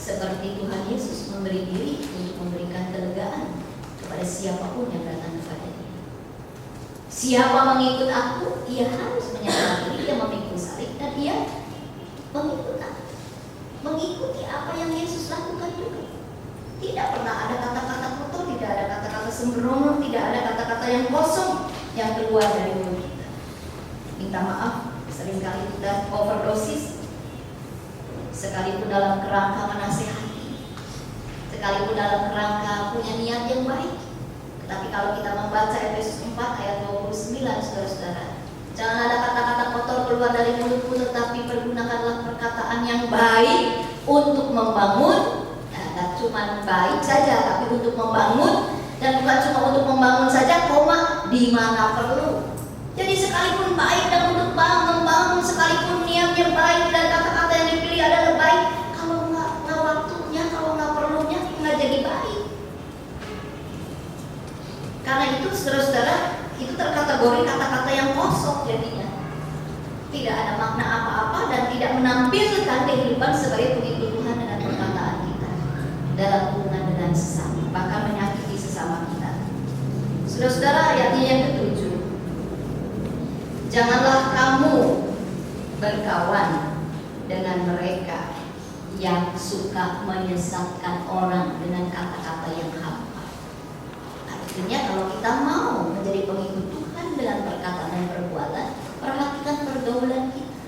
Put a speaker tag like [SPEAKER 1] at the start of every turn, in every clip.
[SPEAKER 1] seperti Tuhan Yesus memberi diri untuk memberikan kelegaan kepada siapapun yang datang kepadanya. Siapa mengikut aku, ia harus menyerahkan diri, ia memikul salib, dan ia mengikut aku. Mengikuti apa yang Yesus lakukan juga. Tidak pernah ada kata-kata kotor, tidak ada kata-kata sembrono, tidak ada kata-kata yang kosong yang keluar dari mulut kita. Minta maaf, seringkali kita overdosis, sekalipun dalam kerangka menasehati, sekalipun dalam kerangka punya niat yang baik. Tetapi kalau kita membaca Efesus 4 ayat 29, saudara-saudara, jangan ada kata-kata kotor keluar dari mulutmu, tetapi pergunakanlah perkataan yang baik untuk membangun. Tidak cuma baik saja, tapi untuk membangun, dan bukan cuma untuk membangun saja, di mana perlu. Jadi sekalipun baik dan untuk membangun, sekalipun niatnya baik dan kata-kata yang dipilih adalah baik, kalau nggak waktunya, kalau nggak perlunya, nggak jadi baik. Karena itu, saudara-saudara, itu terkategori kata-kata yang kosong jadinya. Tidak ada makna apa-apa dan tidak menampilkan kehidupan sebagai pengikut Tuhan dengan perkataan kita dalam hubungan dengan sesama, bahkan menyakiti sesama kita. Saudara-saudara, ayatnya yang ke-7. Janganlah kamu berkawan dengan mereka yang suka menyesatkan orang dengan kata-kata yang hampa. Artinya kalau kita mau menjadi pengikut Tuhan dengan perkataan dan perbuatan, perhatikan pergaulan kita.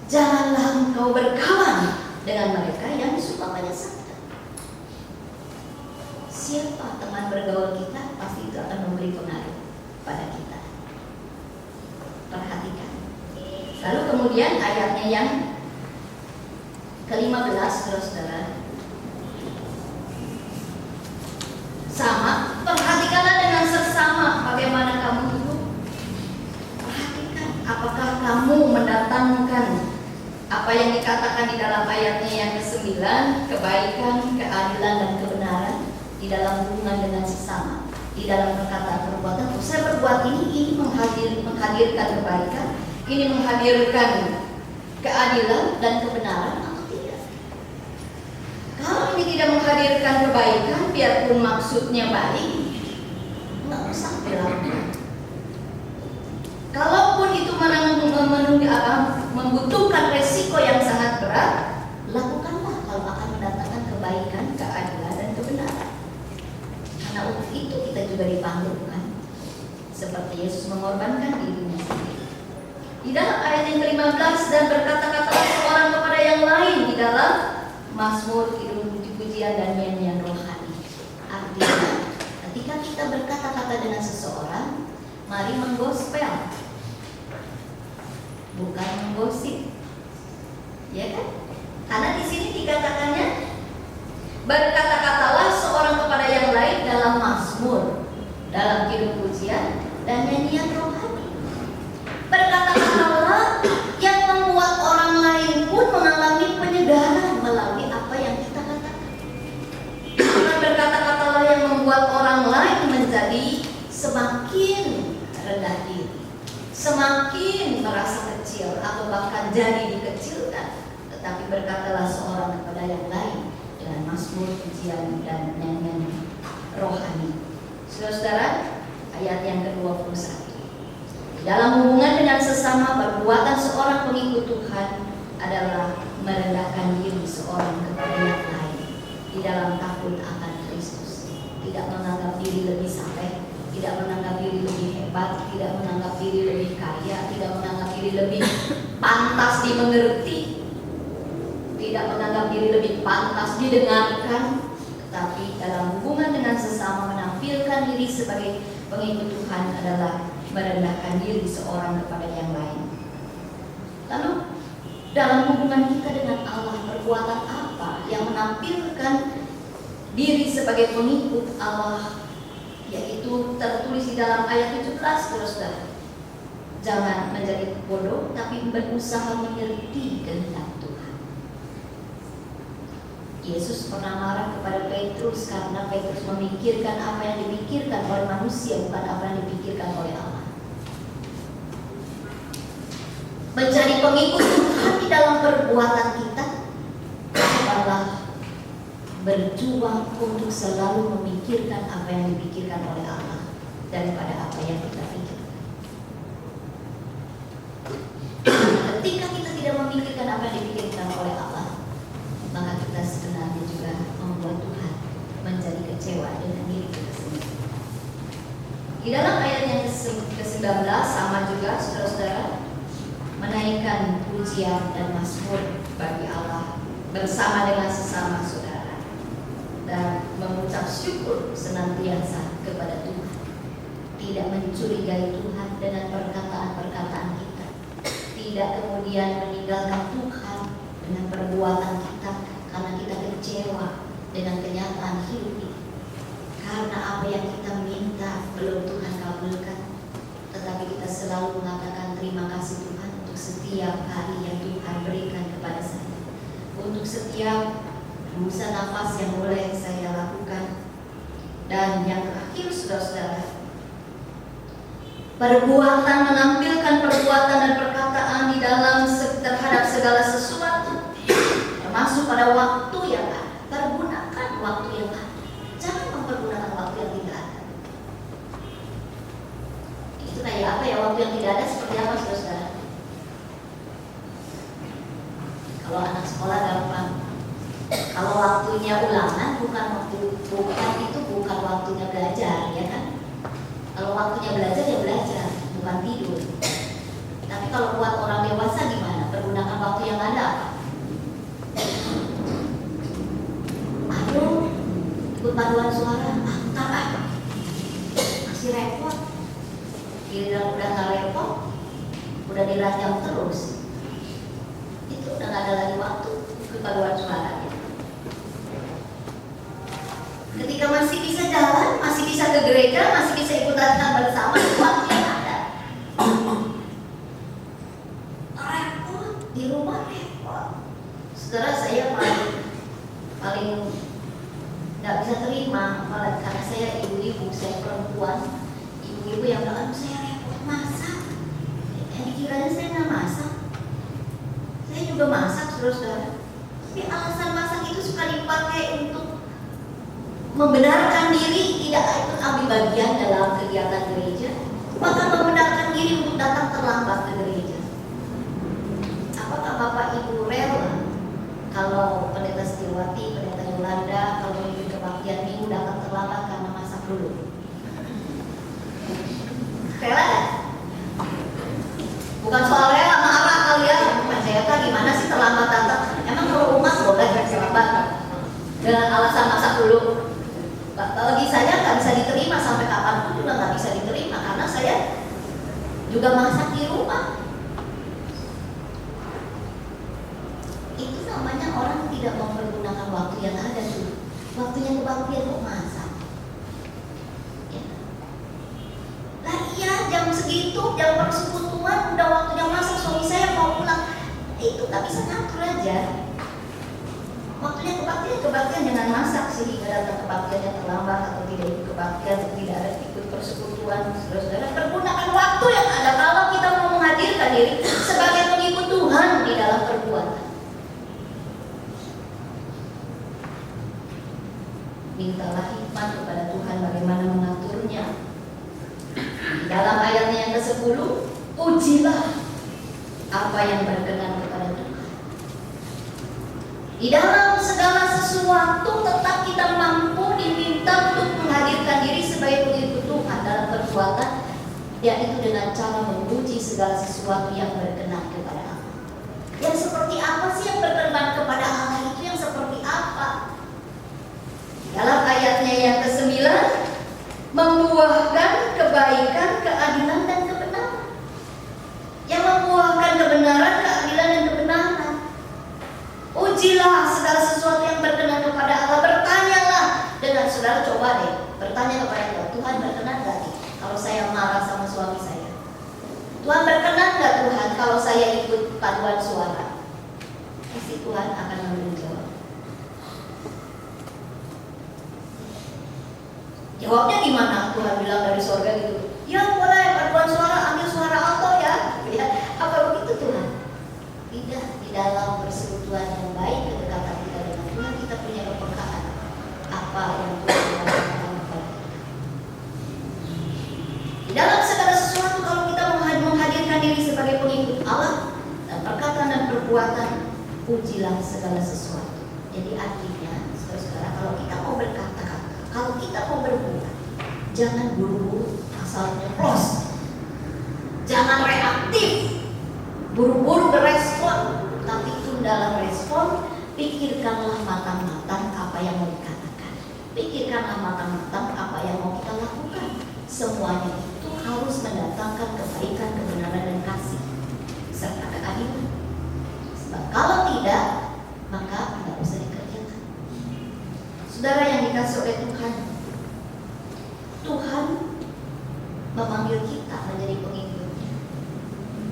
[SPEAKER 1] Janganlah engkau berkawan dengan mereka yang suka menyesatkan. Siapa teman bergaul kita, pasti itu akan memberi pengaruh pada kita. Perhatikan. Lalu kemudian ayatnya yang ke-15, saudara. Sama, perhatikanlah dengan sesama bagaimana kamu hidup. Perhatikan, apakah kamu mendatangkan apa yang dikatakan di dalam ayatnya yang ke-9, kebaikan, keadilan, dan kebenaran di dalam hubungan dengan sesama, di dalam perkataan perbuatan. Saya berbuat ini menghadirkan kebaikan, ini menghadirkan keadilan dan kebenaran, atau tidak? Kalau ini tidak menghadirkan kebaikan, biarpun maksudnya baik, nggak usah dilakukan. Kalaupun itu membutuhkan resiko yang sangat berat, lakukanlah kalau akan mendatangkan kebaikan, keadilan, dan kebenaran. Karena untuk itu kita juga dipanggil, bukan? Seperti Yesus mengorbankan dirinya sendiri. Di dalam ayat yang ke-15, dan berkata-katalah seorang kepada yang lain di dalam Mazmur, kidung, puji-pujian, dan nyanyian rohani. Artinya, ketika kita berkata-kata dengan seseorang, mari menggospel, bukan menggosip, ya kan? Karena di sini dikatakannya berkata-katalah seorang kepada yang lain dalam Mazmur, dalam kidung pujian dan nyanyian rohani. Berkata-katalah yang membuat orang lain pun mengalami penyegaran melalui apa yang kita katakan. Bukan berkata-katalah yang membuat orang lain menjadi semakin rendah diri, semakin merasa kecil, atau bahkan jadi dikecilkan. Tetapi berkatalah seorang kepada yang lain dengan mazmur, pujian, dan nyanyian rohani. Saudara-saudara, ayat yang ke-21. Dalam hubungan dengan sesama, perbuatan seorang pengikut Tuhan adalah merendahkan diri seorang kepada yang lain di dalam takut akan Kristus. Tidak menganggap diri lebih sampai, tidak menganggap diri lebih hebat, tidak menganggap diri lebih kaya, tidak menganggap diri lebih pantas dimengerti, tidak menganggap diri lebih pantas didengarkan, tetapi dalam hubungan dengan sesama menampilkan diri sebagai pengikut Tuhan adalah merendahkan diri seorang kepada yang lain. Lalu dalam hubungan kita dengan Allah, perbuatan apa yang menampilkan diri sebagai pengikut Allah? Yaitu tertulis di dalam ayat 17, saudara. Jangan menjadi bodoh, tapi berusaha mengerti kehendak Tuhan. Yesus pernah marah kepada Petrus karena Petrus memikirkan apa yang dipikirkan oleh manusia, bukan apa yang dipikirkan oleh Allah. Menjadi pengikut Tuhan di dalam perbuatan kita, berjuang untuk selalu memikirkan apa yang dipikirkan oleh Allah daripada apa yang kita pikirkan. Ketika kita tidak memikirkan apa yang dipikirkan oleh Allah, maka kita sebenarnya juga membuat Tuhan menjadi kecewa dengan diri kita sendiri. Di dalam ayat yang ke-19 sama juga saudara-saudara, menaikkan pujian dan mazmur bagi Allah bersama dengan sesama saudara, dan mengucap syukur senantiasa kepada Tuhan, tidak mencurigai Tuhan dengan perkataan-perkataan kita, tidak kemudian meninggalkan Tuhan dengan perbuatan kita karena kita kecewa dengan kenyataan hidup ini, karena apa yang kita minta belum Tuhan kabulkan, tetapi kita selalu mengatakan terima kasih Tuhan untuk setiap hari yang Tuhan berikan kepada saya, untuk setiap hembusan nafas yang boleh saya lakukan. Dan yang terakhir saudara-saudara, perbuatan, menampilkan perbuatan dan perkataan di dalam terhadap segala sesuatu, termasuk pada waktu yang ada. Pergunakan waktu yang ada, jangan mempergunakan waktu yang tidak ada. Itu kayak apa ya, waktu yang tidak ada seperti apa saudara-saudara? Kalau anak sekolah gampang, kalau waktunya ulangan bukan waktunya belajar, ya kan? Kalau waktunya belajar ya belajar, bukan tidur. Tapi kalau buat orang dewasa gimana? Pergunakan waktu yang ada. Aduh, ikut paduan suara, masih repot. Giliran udah nggak repot, udah diranjang terus, itu udah nggak ada lagi waktu ikut paduan suara. Ketika masih bisa jalan, masih bisa ke gereja, masih bisa ikut acara bersama, waktu yang ada. Repot, di rumah repot. Saudara, saya paling nggak bisa terima, apalagi karena saya ibu-ibu, saya perempuan, ibu-ibu yang bilang, saya repot masak. Yang dikiranya saya nggak masak. Saya juga masak, saudara. Tapi alasan masak itu suka dipakai untuk membenarkan diri tidak ikut ambil bagian dalam kegiatan gereja, bahkan membenarkan diri untuk datang terlambat ke gereja. Apakah Bapak Ibu rela kalau Pendeta Setiawati, Pendeta Yolanda, kalau memimpin kebaktian minggu datang terlambat karena masak dulu? Rela kan? Bukan soal rela, marah kalian. Saya tahu gimana sih terlambat datang? Emang kalau umat boleh terlambat dengan alasan masak dulu? Bagi saya nggak bisa diterima, sampai kapanpun juga nggak bisa diterima, karena saya juga masak di rumah. Itu namanya orang tidak mempergunakan waktu yang ada tuh. Waktunya kebaktian kok masak? Ya. Lah iya, jam segitu, jam persekutuan udah waktunya masak, suami saya mau pulang. Itu nggak bisa ngatur aja. Waktunya kebaktian dengan masak, sehingga datang kebaktiannya terlambat atau tidak ikut kebaktian, atau tidak ada ikut persekutuan. Saudara-saudara, pergunakan waktu yang ada kalau kita mau menghadirkan diri sebagai pengikut Tuhan di dalam perbuatan. Mintalah hikmat kepada Tuhan bagaimana mengaturnya. Di dalam ayatnya yang ke-10, ujilah apa yang berkenan kepada Tuhan. Di dalam segala sesuatu tetap kita mampu diminta untuk menghadirkan diri sebagai pengikut Tuhan dalam perbuatan, yaitu dengan cara memuji segala sesuatu yang berkenan kepada Allah. Yang seperti apa sih yang berkenan kepada Allah itu? Yang seperti apa? Dalam ayatnya yang ke-9, membuahkan kebaikan, keadilan dan kebenaran. Yang membuahkan kebenaran, keadilan dan kebenaran. Ujilah segala sesuatu yang berkenan kepada Allah. Bertanyalah dengan saudara, coba deh bertanya kepada Tuhan, Tuhan berkenan gak nih kalau saya marah sama suami saya? Tuhan berkenan gak Tuhan kalau saya ikut paduan suara? Pasti Tuhan akan memberi jawab. Jawabnya gimana? Tuhan bilang dari surga gitu, ya boleh paduan suara, ambil suara alto ya. Apa begitu Tuhan? Tidak. Di dalam persekutuan yang baik, kedekatan kita dengan Tuhan, kita punya kepekaan. perbuatan, ujilah segala sesuatu. Jadi artinya, saudara-saudara, kalau kita mau berkata-kata, kalau kita mau berbuat, jangan buru-buru asal nyeplos, jangan reaktif, buru-buru berespon, tapi tundalah respon. Pikirkanlah matang-matang apa yang mau dikatakan, pikirkanlah matang-matang apa yang mau kita lakukan. Semuanya itu harus mendatangkan kebaikan, kebenaran, dan kasih serta keadilan. Sebab kalau tidak, maka tidak usah dikerjakan. Saudara yang dikasih oleh Tuhan, Tuhan memanggil kita menjadi pengikutnya.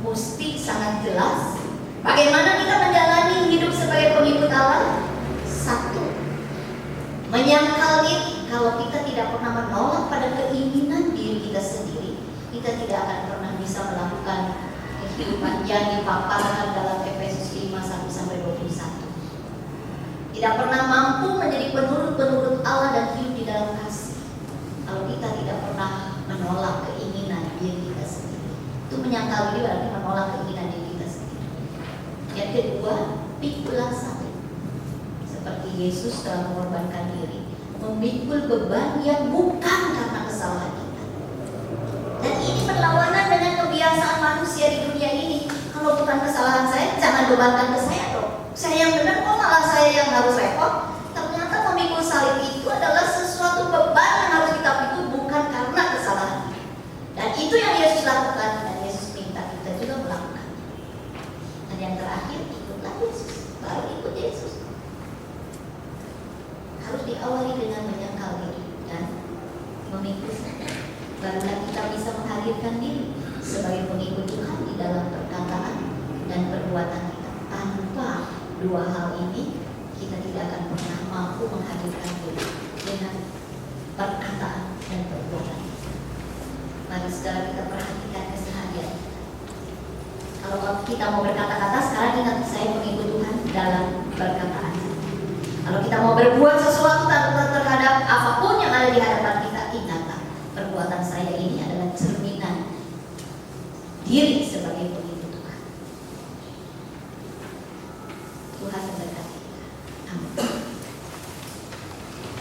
[SPEAKER 1] Mesti sangat jelas bagaimana kita menjalani hidup sebagai pengikut Allah. Satu, menyangkal diri. Kalau kita tidak pernah menolak pada keinginan diri kita sendiri, kita tidak akan pernah bisa melakukan kehidupan yang dipaparkan dalam Efesus 5:1-21. Tidak pernah mampu menjadi penurut-penurut Allah dan hidup di dalam kasih kalau kita tidak pernah menolak keinginan diri kita sendiri. Itu menyangkal diri berarti menolak keinginan diri kita sendiri. Yang kedua, pikulah salib. Seperti Yesus telah mengorbankan diri, memikul beban yang bukan karena kesalahan kita. Dan ini berlawanan dengan kebiasaan manusia di dunia ini. Kalau bukan kesalahan saya, jangan bebankan ke saya dong. Saya yang benar, kok malah saya yang harus repot? Ternyata memikul salib itu adalah sesuatu beban yang harus kita pikul, bukan karena kesalahan kita. Dan itu yang Yesus lakukan, dan Yesus minta kita juga melakukan. Dan yang terakhir, ikutlah Yesus. Baru ikut Yesus. Harus diawali dengan menyangkal diri dan memikul salib. Barulah kita bisa menghadirkan diri sebagai pengikut Tuhan di dalam perkataan dan perbuatan kita. Tanpa dua hal ini, kita tidak akan pernah mampu menghadirkan diri dengan perkataan dan perbuatan kita. Mari sekarang kita perhatikan keseharian. Kalau kita mau berkata-kata, sekarang ingat saya pengikut Tuhan dalam perkataan. Kalau kita mau berbuat sesuatu terhadap apapun yang ada di hadapan kita, ingatlah perbuatan saya ini adalah cerminan diri sebagai